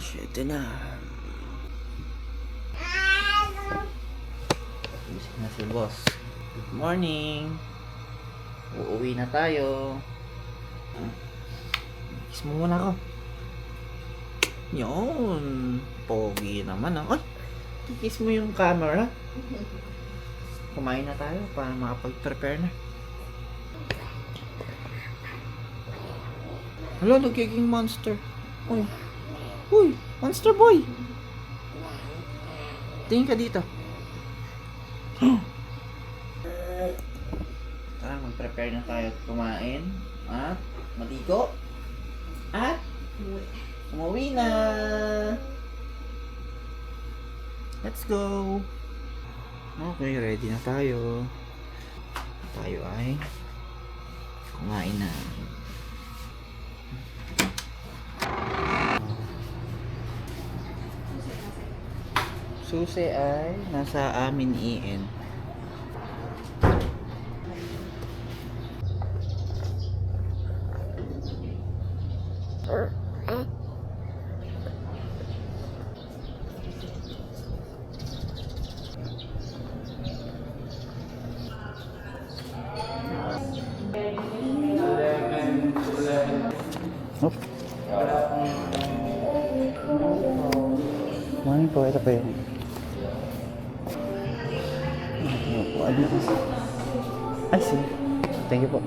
Ito na. Gising na si boss. Good morning. Uuwi na tayo. Kiss mo muna ako. Yun. Pogi naman ah. Ay! Kiss mo yung camera. Kumain na tayo para makapag-prepare na. Hala, nagiging monster. Uy. Uy, monster boy. Tingin ka dito. Tara, mag-prepare na tayo at kumain. At maligo. At umuwi na. Let's go. Okay, ready na tayo. Tayo ay kumain na. Susi ay nasa amin iin. Oop. Morning po, ito pa yun. Ay, sige. Thank you po.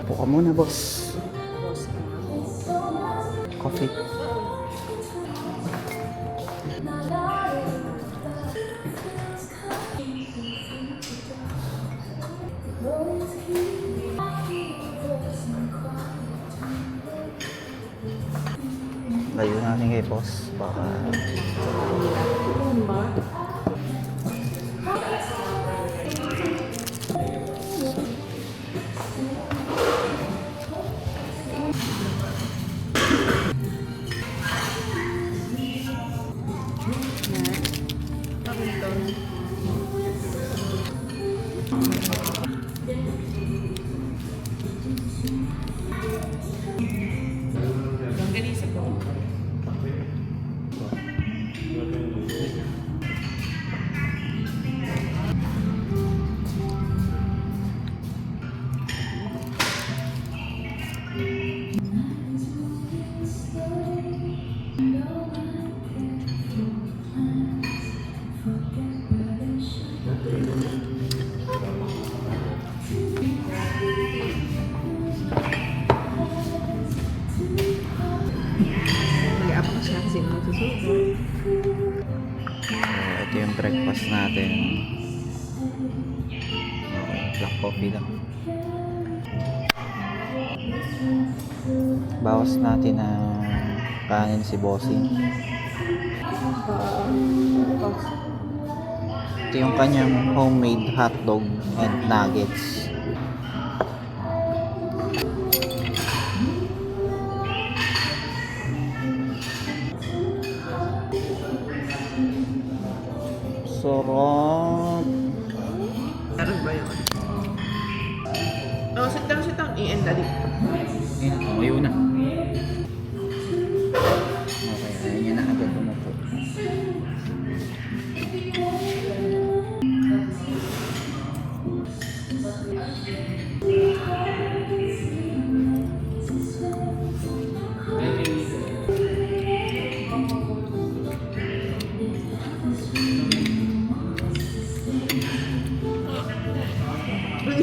Po ka muna, boss. Coffee. Layo natin kay boss. Baka... Ito yung breakfast natin. Okay, black coffee lang. Bawas natin na kanin si Bossing. Ito yung kanyang homemade hotdog and nuggets. Sarap. Meron ba yun? Oh, sit down. I-end dali. Ayaw na. Okay, ayaw niya na agad umupo.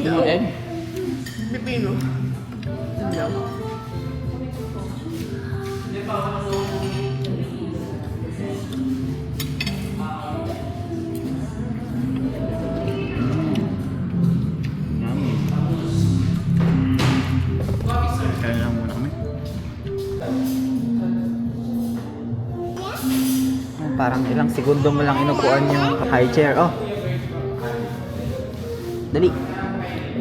Ano Egg? Pipino. Ano? Yummy. Kaya lang muna kami. Parang ilang segundo mo lang inupuan yung high chair. Oh. Dali.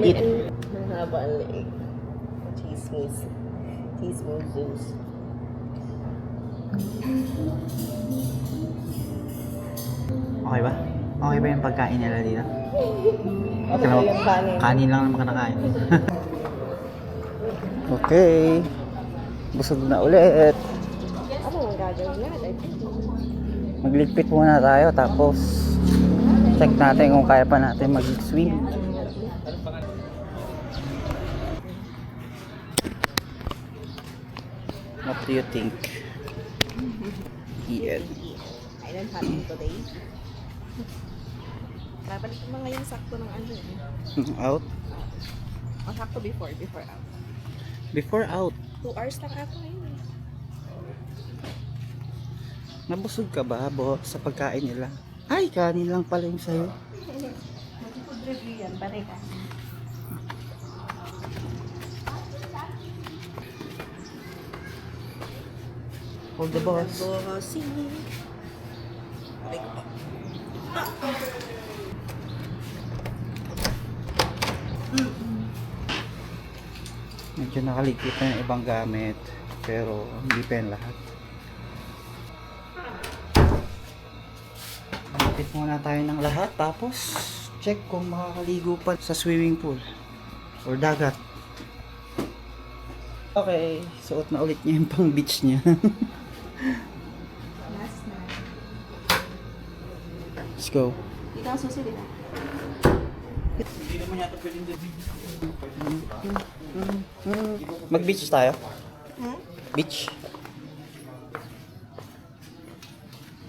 Eat. Mahaba ang leeg. Chismis. Chismis juice. Okay ba? Okay ba yung pagkain nila dito? Okay lang yung kanin. Kanin lang naman kinakain. Okay. Busog na ulit. Ano ang gagawin natin? Magligpit muna tayo tapos check natin kung kaya pa natin mag-swim. What do you think? Ian. Island hopping today. Babalik mo ngayon sakto ng ano eh. Out? O sakto before out. Before out. 2 hours lang ako ngayon eh. Nabusog ka ba, Bo, sa pagkain nila? Ay, kanin lang pala yung sa'yo. Mag-food review yan, balik ka. Hold the boss. Bossing. Balik pa. Medyo nakaligpit na yung ibang gamit, pero hindi pa yung lahat. Ligpit muna tayo ng lahat, tapos check kung makakaligo pa sa swimming pool or dagat. Okay, suot na ulit niya yung pang beach niya. Last na. Let's go. Dito ang susunod ah. Hindi naman yata pwedeng mag-beach tayo? Hmm? Beach?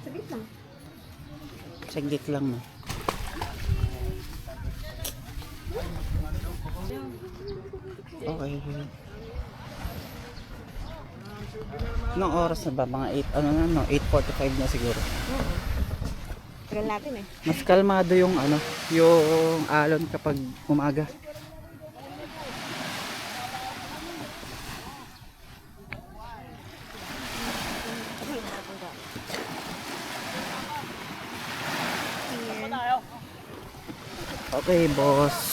Saglit lang. Saglit lang na. Okay. Anong oras na ba? Mga 8, ano na, no? 8:45 na siguro. Tagal natin eh. Mas kalmado yung ano, yung alon kapag umaga. Okay, boss.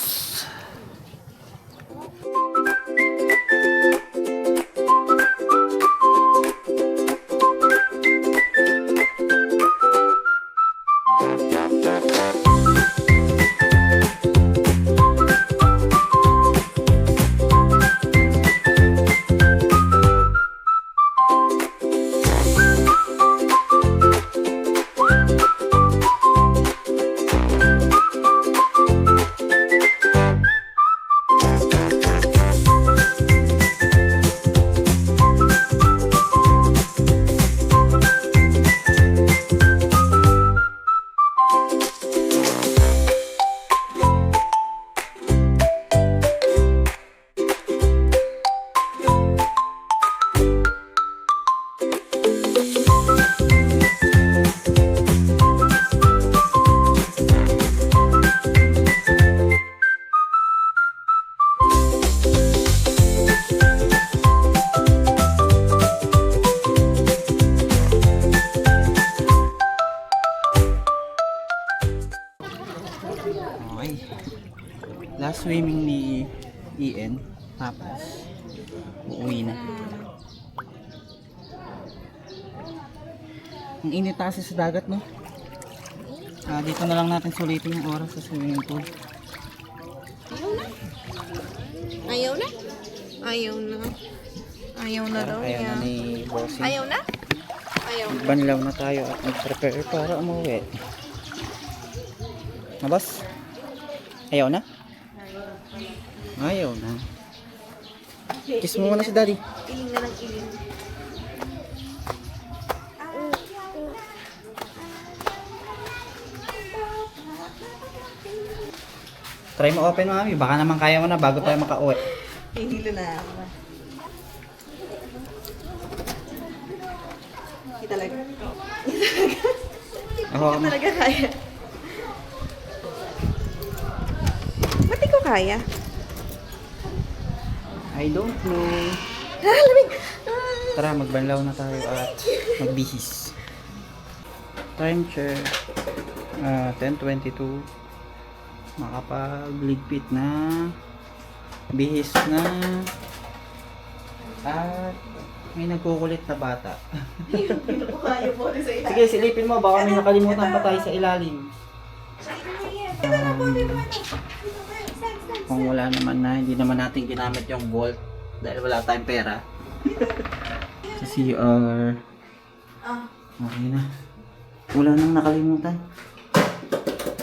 Okay. Last swimming ni Ian. Tapos, uuwi na. Ang init kasi sa dagat, no? Dito na lang natin sulitin yung oras sa swimming pool. Ayaw na? Ayaw na. Ayaw na daw Ayaw niya. na ni Bossing. Ayaw na? Ayaw na. Banlaw na tayo at mag-prepare para umuwi. Na, boss? Ayaw na? Ayaw na. Kiss mo muna si daddy. Iling na lang iling. Try mo open, mami. Baka naman kaya mo na bago tayo makauwi. Hihilo na ako. Hindi talaga. Ako, Hindi talaga kaya. Ba't di ko kaya? I don't know. Lamig! Tara, magbanlaw na tayo at magbihis. Time check. 10:22. Makapagligpit na. Bihis na. At may nagkukulit na bata. Hindi ko kaya po sa ilalim. Sige, silipin mo. Baka may nakalimutan pa tayo sa ilalim. Kung wala naman na, hindi naman natin ginamit yung vault dahil wala tayong pera. Sa CR. Okay na. Wala nang nakalimutan.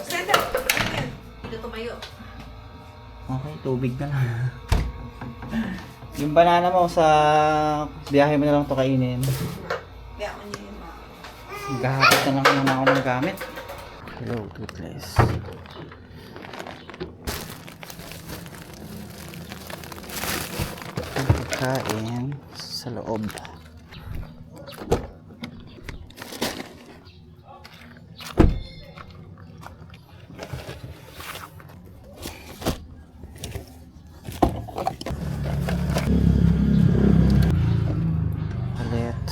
Stand up! Ano yan? Hindi tumayo. Okay, tubig na lang. Yung banana mo sa biyahe mo na lang to kainin. Kaya ako niya yun. Gahapit na lang muna ako ng gamit. Hello, toothless. Pagkain sa loob. Palit.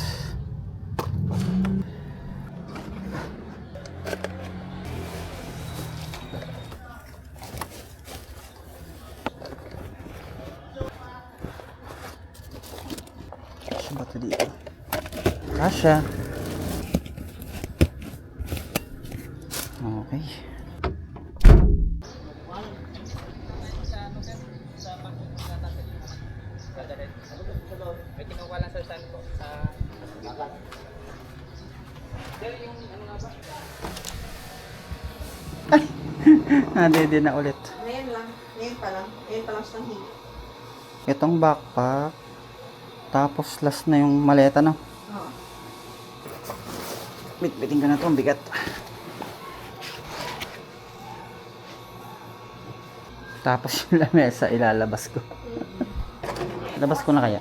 Saan ba ito dito? Kasha. Okay. Nadede na ulit. Ngayon lang. Ngayon pa lang. Ngayon pa lang siya hili. Itong backpack. Tapos last na yung maleta, no? Oo. Bitbitin ko na ito. Ang bigat. Tapos yung lamesa, ilalabas ko. Labas ko na kaya.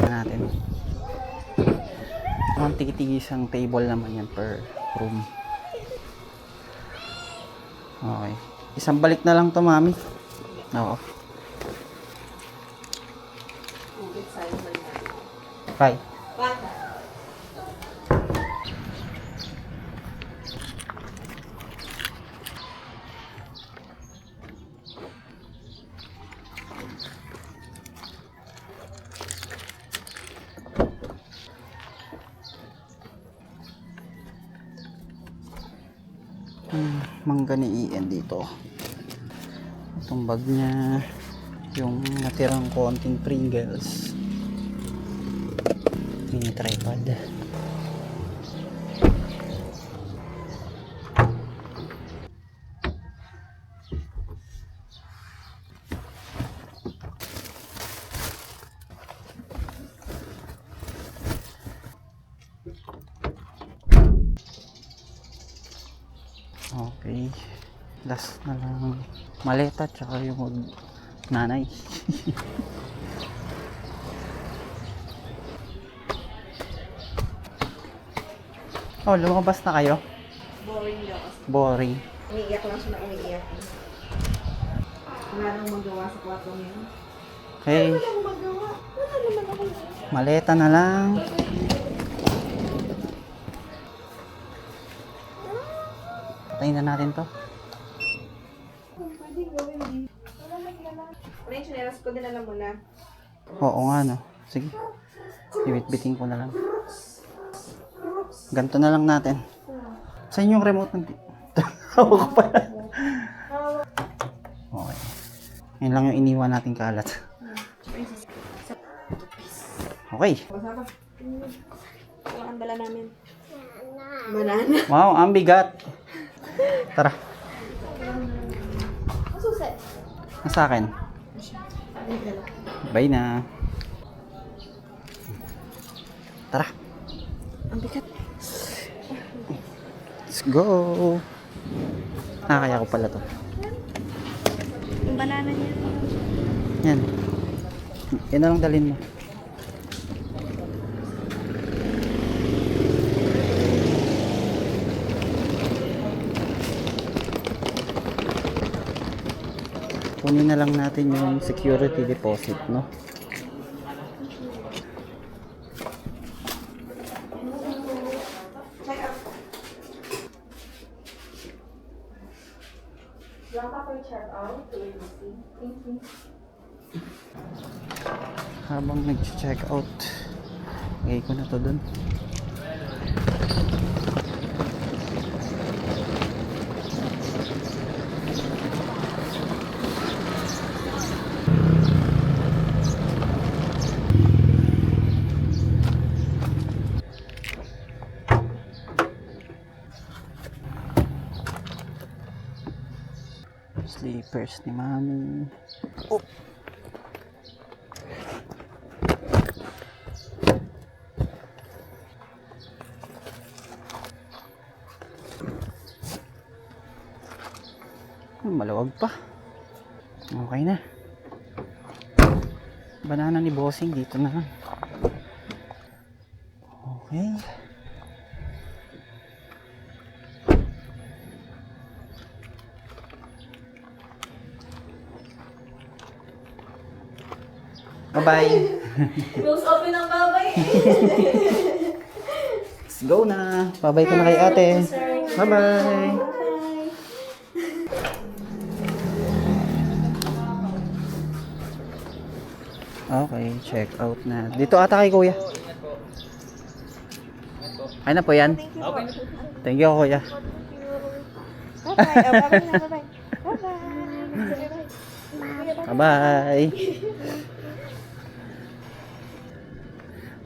Natin. Ang tigi-tigisang table naman yan per room. Okay. Isang balik na lang to, mami. Oo. Ugit sa'yo ba niya? Bye. Baka. Mangga ni Ian dito. Itong bag niya, yung natirang konting Pringles, mini tripod. Okay, last na lang maleta tsaka yung nanay. Oh, lumabas na kayo? Boring daw kasi. Boring. Umiiyak lang siya na umiiyak. Wala nang magawa sa kwarto niya. Okay, Wala nang magawa. Wala naman ako. maleta na lang. Patayin na natin to. Pwede gawin din. Wala lang. Wala yung chinelas ko, dinala mo na. Oo nga, no. Sige. Ibit-biting ko na lang. Ganito na lang natin. Saan yung remote ng hawak ko pala. Okay. Yan lang yung iniwan nating kalat. Okay. Basa pa. Wala ang dala namin. Banana. Wow, ang bigat. Tara. Masuset. Nasa akin. Bye na. Tara. Ang bigat. Let's go. Kaya ko pala to. Yung banana niya. Yan. Yan na lang dalhin mo. Kunin na lang natin yung security deposit, no? Check out. Drop off or check out to receipt. Thank you. habang nag-check out. Lagay ko na to dun. Slippers ni mami. Oh. Maluwag pa. Okay na. Banana ni bossing dito na lang. Okay. Bye-bye. Close open ang babay. Let's go na. Bye-bye ko na kay ate. Bye-bye. Okay, check out na. Dito ata kay kuya. Ay na po yan. Thank you kuya. Bye-bye. Bye-bye.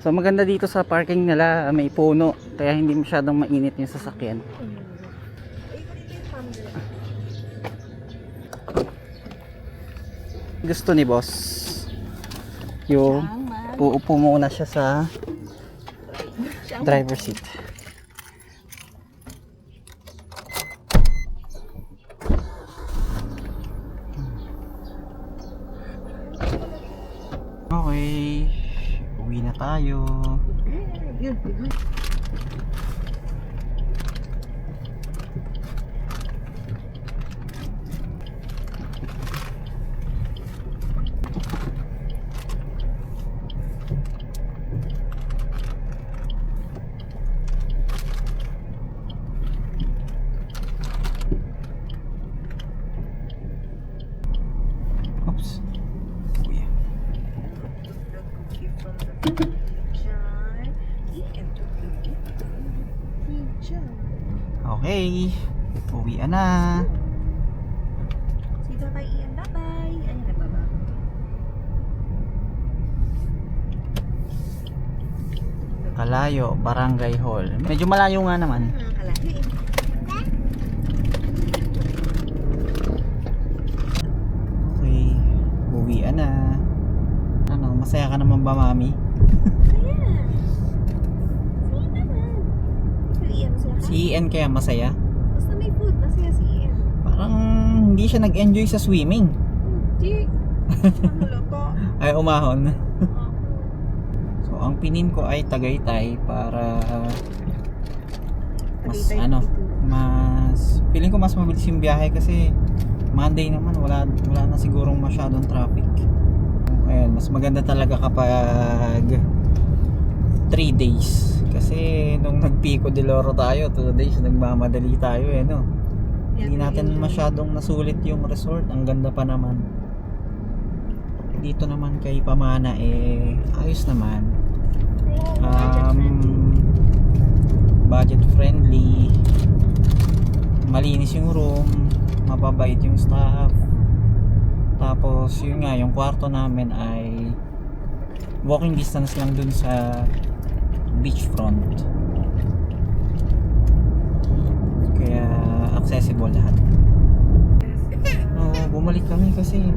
So maganda dito sa parking nila, may puno, kaya hindi masyadong mainit yung sasakyan. Gusto ni boss yung uupo muna siya sa driver seat. Okay, uwi na tayo. Oops. Kuya. Okay, uwi na. Si Tatay Ian, bye-bye. Ano na baba? Kalayo, Barangay Hall. Medyo malayo nga naman. Kalayo eh. Okay, uwi na. Ano, masaya ka naman ba, mami? Kaya. Sige naman. Si Ian, masaya ka? Si Ian kaya masaya? Basta may food, masaya si Ian. Parang hindi siya nag-enjoy sa swimming. Hindi. Ano loko? Ay, umahon. So, ang pinin ko ay Tagaytay para mas Tagaytay ano, dito. mas feeling ko mas mabilis yung biyahe kasi Monday naman wala na sigurong masyadong traffic. Ayan, mas maganda talaga kapag 3 days kasi nung nagpico de Loro tayo 2 days nagmamadali tayo no. Hindi natin masyadong nasulit yung resort, ang ganda pa naman. Dito naman kay Pamana ayos naman. Budget friendly, malinis yung room, mababait yung staff. Tapos yun nga, yung kwarto namin ay walking distance lang dun sa beachfront, kaya accessible lahat. Bumalik kami kasi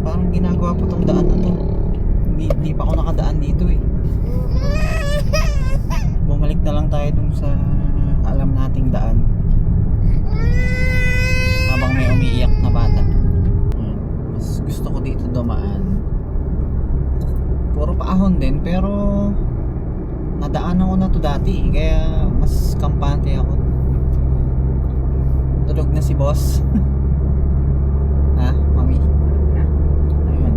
parang ginagawa po tong daan na to. Hindi pa ako nakadaan dito Bumalik na lang tayo dun sa alam nating daan habang may umiiyak na bata. Mas gusto ko dito dumaan. Puro paahon din pero nadaanan ko na to dati kaya mas kampante ako. Tulog na si boss. Ha, mami? Ayun.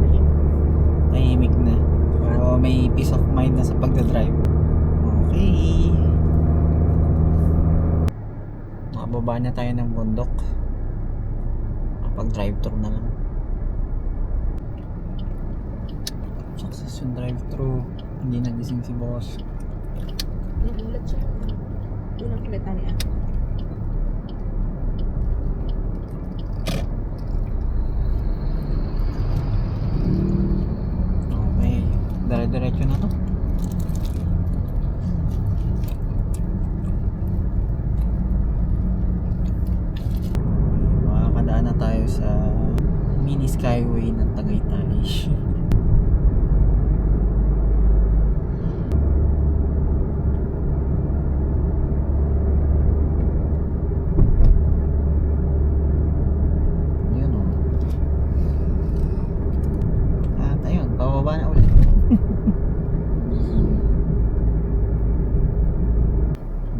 Tahimik na. Pero may peace of mind na sa pagdadrive. Okay. Makababa na tayo ng bundok. Pag drive thru na lang. Session drive-thru. Hindi nagising si boss. Nagulat siya. Unang kilata niya. Okay. Dire-diretso na to. Makakadaan na tayo sa mini skyway ng Tagaytay. Yun o. At ayun, bababa na ulit.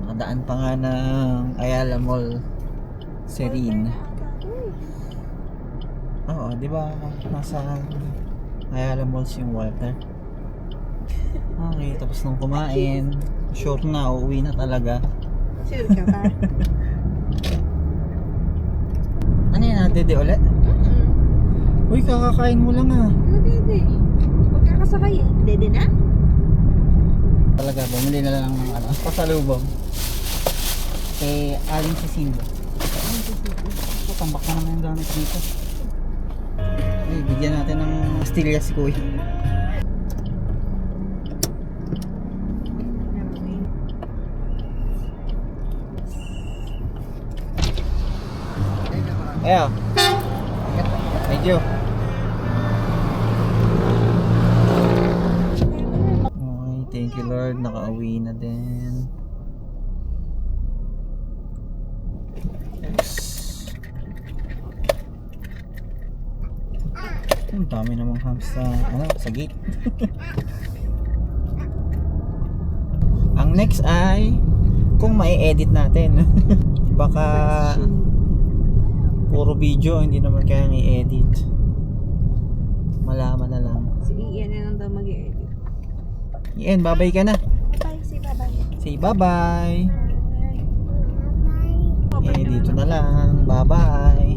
Nakadaan pa nga ng Ayala Mall Serene. Oo, di ba nasa Ayala Malls yung Walter? Okay, tapos nung kumain, sure na, uuwi na talaga. Sure ka ba? Ano yan, nadede ulit? Uy, kakakain mo lang ah. Ano dede? Huwag ka kasakay eh. Dede na? Talaga, bumili na lang ng ano, pasalubong. Aling si Simba. Tambak na naman yung gamit dito. Ay, bigyan natin ng pastilya si Kuya. Ayan. Medyo. Okay, thank you Lord. Nakauwi na din. Yes. Ang dami namang hams sa gate. Ang next ay kung mai-edit natin. Baka puro video, hindi naman kayang i-edit. Malaman na lang. Si Ian na lang daw mag-i-edit. Ian, bye-bye ka na. Bye, say bye-bye. Say bye-bye. Bye. Eh, dito na lang. Bye-bye.